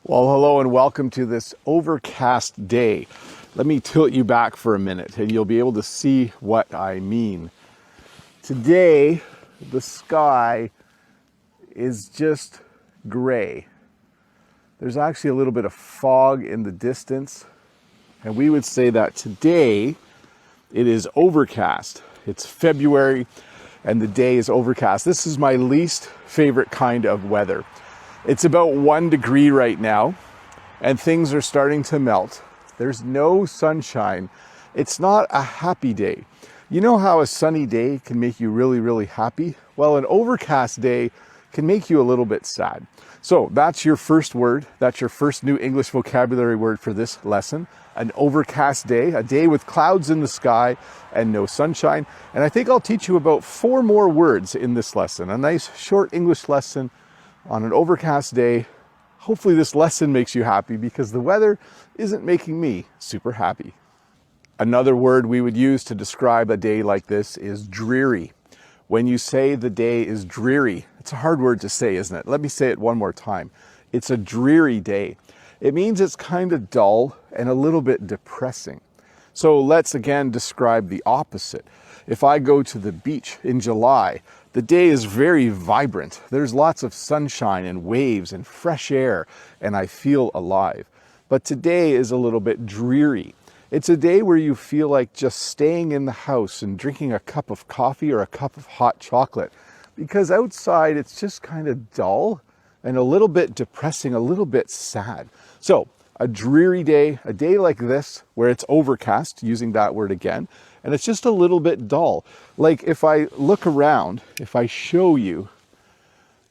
Well, hello and welcome to this overcast day. Let me tilt you back for a minute and you'll be able to see what I mean. Today, the sky is just gray. There's actually a little bit of fog in the distance, and we would say that today it is overcast. It's February and the day is overcast. This is my least favorite kind of weather. It's about 1 degree right now, and things are starting to melt. There's no sunshine. It's not a happy day. You know how a sunny day can make you really, really happy? Well, an overcast day can make you a little bit sad. So that's your first word. That's your first new English vocabulary word for this lesson. An overcast day, a day with clouds in the sky and no sunshine. And I think I'll teach you about 4 more words in this lesson. A nice short English lesson on an overcast day. Hopefully this lesson makes you happy because the weather isn't making me super happy. Another word we would use to describe a day like this is dreary. When you say the day is dreary, it's a hard word to say, isn't it? Let me say it one more time. It's a dreary day. It means it's kind of dull and a little bit depressing. So let's again describe the opposite. If I go to the beach in July, the day is very vibrant. There's lots of sunshine and waves and fresh air, and I feel alive. But today is a little bit dreary. It's a day where you feel like just staying in the house and drinking a cup of coffee or a cup of hot chocolate, because outside it's just kind of dull and a little bit depressing, a little bit sad. So a dreary day, a day like this where it's overcast, using that word again, and it's just a little bit dull. Like if I look around, if I show you,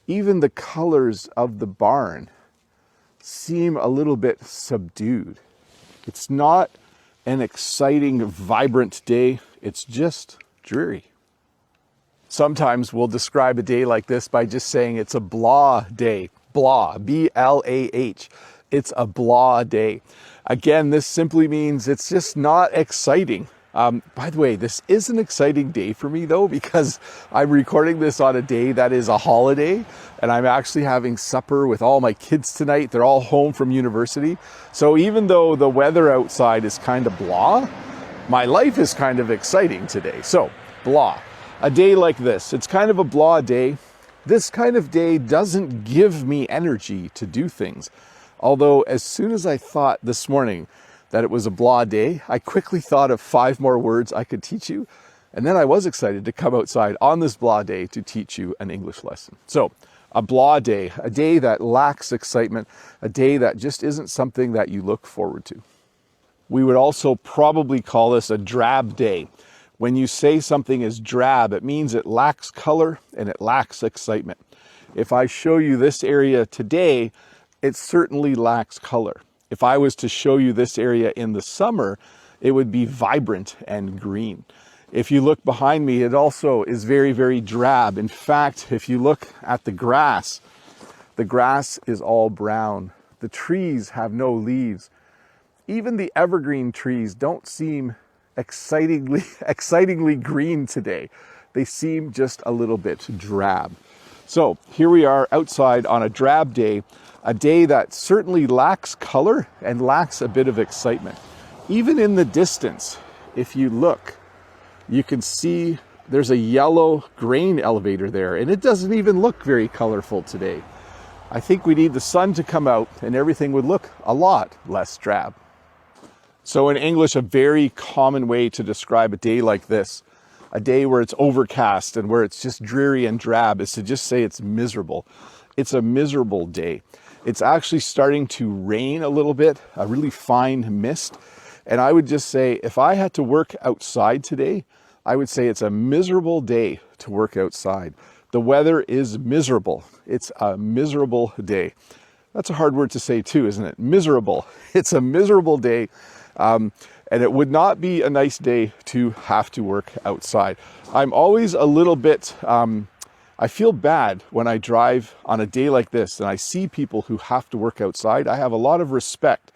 even the colors of the barn seem a little bit subdued. It's not an exciting, vibrant day. It's just dreary. Sometimes we'll describe a day like this by just saying it's a blah day. Blah, B-L-A-H. It's a blah day. Again, this simply means it's just not exciting. By the way, this is an exciting day for me though, because I'm recording this on a day that is a holiday, and I'm actually having supper with all my kids tonight. They're all home from university. So even though the weather outside is kind of blah, my life is kind of exciting today. So blah, a day like this, it's kind of a blah day. This kind of day doesn't give me energy to do things. Although as soon as I thought this morning that it was a blah day, I quickly thought of 5 more words I could teach you. And then I was excited to come outside on this blah day to teach you an English lesson. So a blah day, a day that lacks excitement, a day that just isn't something that you look forward to. We would also probably call this a drab day. When you say something is drab, it means it lacks color and it lacks excitement. If I show you this area today, it certainly lacks color. If I was to show you this area in the summer, it would be vibrant and green. If you look behind me, it also is very, very drab. In fact, if you look at the grass is all brown. The trees have no leaves. Even the evergreen trees don't seem excitingly green today. They seem just a little bit drab. So here we are outside on a drab day, a day that certainly lacks color and lacks a bit of excitement. Even in the distance, if you look, you can see there's a yellow grain elevator there, and it doesn't even look very colorful today. I think we need the sun to come out and everything would look a lot less drab. So in English, a very common way to describe a day like this, a day where it's overcast and where it's just dreary and drab, is to just say it's miserable. It's a miserable day. It's actually starting to rain a little bit, a really fine mist. And I would just say, if I had to work outside today, I would say it's a miserable day to work outside. The weather is miserable. It's a miserable day. That's a hard word to say too, isn't it? Miserable. It's a miserable day. And it would not be a nice day to have to work outside. I'm always a little bit, I feel bad when I drive on a day like this and I see people who have to work outside. I have a lot of respect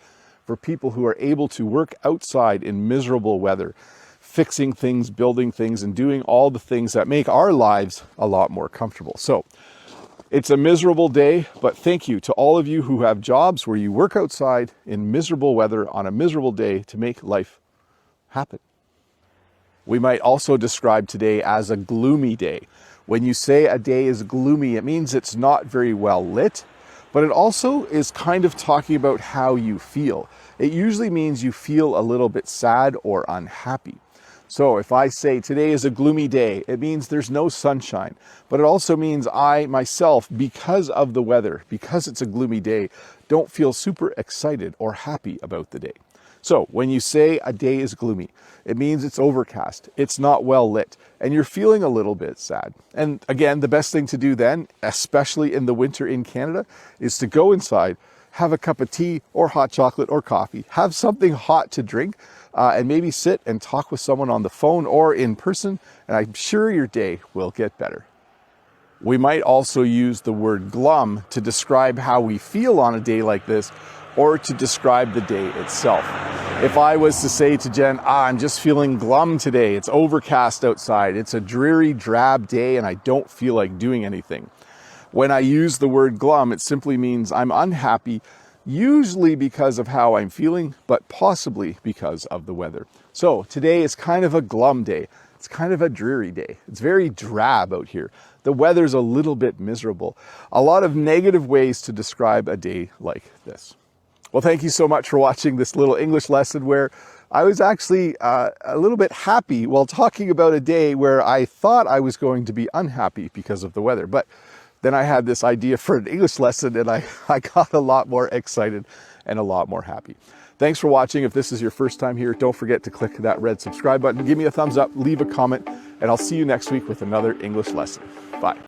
for people who are able to work outside in miserable weather, fixing things, building things, and doing all the things that make our lives a lot more comfortable. So It's a miserable day, but thank you to all of you who have jobs where you work outside in miserable weather on a miserable day to make life happen. We might also describe today as a gloomy day. When you say a day is gloomy, it means it's not very well lit, but it also is kind of talking about how you feel. It usually means you feel a little bit sad or unhappy. So if I say today is a gloomy day, it means there's no sunshine. But it also means I myself, because of the weather, because it's a gloomy day, don't feel super excited or happy about the day. So when you say a day is gloomy, it means it's overcast, it's not well lit, and you're feeling a little bit sad. And again, the best thing to do then, especially in the winter in Canada, is to go inside, have a cup of tea or hot chocolate or coffee, have something hot to drink, and maybe sit and talk with someone on the phone or in person, and I'm sure your day will get better. We might also use the word glum to describe how we feel on a day like this, or to describe the day itself. If I was to say to Jen, I'm just feeling glum today, it's overcast outside, it's a dreary, drab day, and I don't feel like doing anything. When I use the word glum, it simply means I'm unhappy, usually because of how I'm feeling, but possibly because of the weather. So today is kind of a glum day. It's kind of a dreary day. It's very drab out here. The weather's a little bit miserable. A lot of negative ways to describe a day like this. Well, thank you so much for watching this little English lesson where I was actually a little bit happy while talking about a day where I thought I was going to be unhappy because of the weather. But then I had this idea for an English lesson and I got a lot more excited and a lot more happy. Thanks for watching. If this is your first time here, don't forget to click that red subscribe button, give me a thumbs up, leave a comment, and I'll see you next week with another English lesson. Bye.